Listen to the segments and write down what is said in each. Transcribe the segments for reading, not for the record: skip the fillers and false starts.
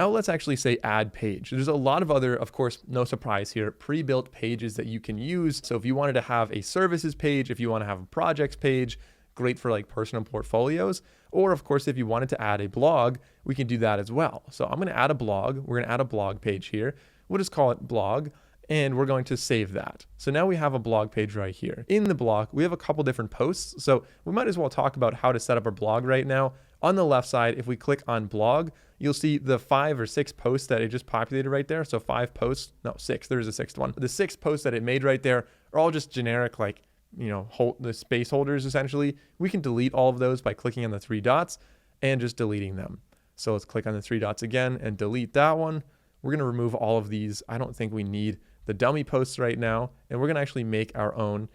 Now let's actually say add page. There's a lot of other, of course, no surprise here, pre-built pages that you can use. So if you wanted to have a services page, if you want to have a projects page, great for like personal portfolios. Or of course, if you wanted to add a blog, we can do that as well. So I'm going to add a blog. We're going to add a blog page here. We'll just call it blog, and we're going to save that. So now we have a blog page right here. In the blog, we have a couple different posts. So we might as well talk about how to set up our blog right now. On the left side, if we click on blog, you'll see the 5 or 6 posts that it just populated right there. So 5 posts, no, 6, there's a 6th one. The 6 posts that it made right there are all just generic, like, the space holders essentially. We can delete all of those by clicking on the 3 dots and just deleting them. So let's click on the 3 dots again and delete that one. We're going to remove all of these. I don't think we need the dummy posts right now, and we're going to actually make our own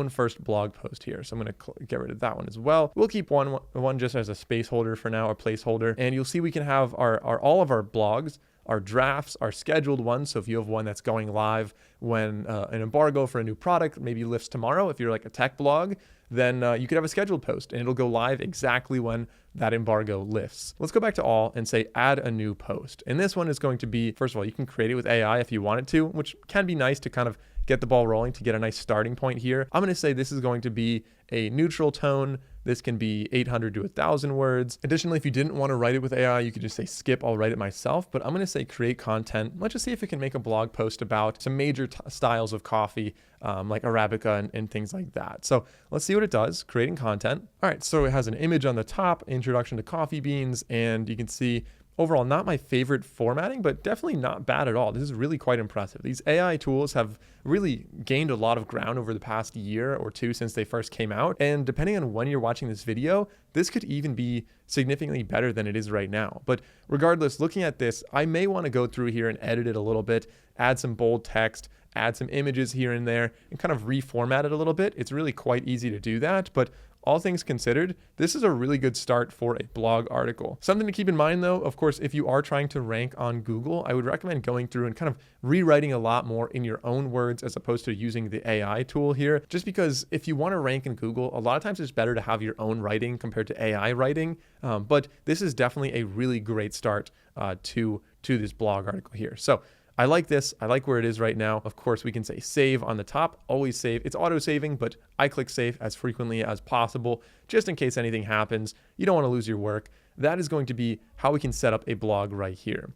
first blog post here. So I'm going to get rid of that one as well. We'll keep one just as a space holder for now, a placeholder, and you'll see we can have all of our blogs, our drafts, our scheduled ones. So if you have one that's going live when an embargo for a new product maybe lifts tomorrow, if you're like a tech blog, then you could have a scheduled post and it'll go live exactly when that embargo lifts. Let's go back to all and say add a new post. And this one is going to be, first of all, you can create it with AI if you wanted to, which can be nice to kind of get the ball rolling, to get a nice starting point here. I'm going to say this is going to be a neutral tone. This can be 800 to 1,000 words. Additionally, if you didn't want to write it with AI, you could just say skip, I'll write it myself. But I'm going to say create content. Let's just see if it can make a blog post about some major styles of coffee, like Arabica and things like that. So let's see what it does, creating content. All right, so it has an image on the top, introduction to coffee beans, and you can see overall, not my favorite formatting, but definitely not bad at all. This is really quite impressive. These AI tools have really gained a lot of ground over the past year or two since they first came out. And depending on when you're watching this video, this could even be significantly better than it is right now. But regardless, looking at this, I may want to go through here and edit it a little bit, add some bold text, add some images here and there, and kind of reformat it a little bit. It's really quite easy to do that, but all things considered, this is a really good start for a blog article. Something to keep in mind though, of course, if you are trying to rank on Google, I would recommend going through and kind of rewriting a lot more in your own words as opposed to using the AI tool here. Just because if you want to rank in Google, a lot of times it's better to have your own writing compared to AI writing. But this is definitely a really great start to this blog article here. So I like this. I like where it is right now. Of course, we can say save on the top, always save. It's auto saving, but I click save as frequently as possible, just in case anything happens. You don't want to lose your work. That is going to be how we can set up a blog right here.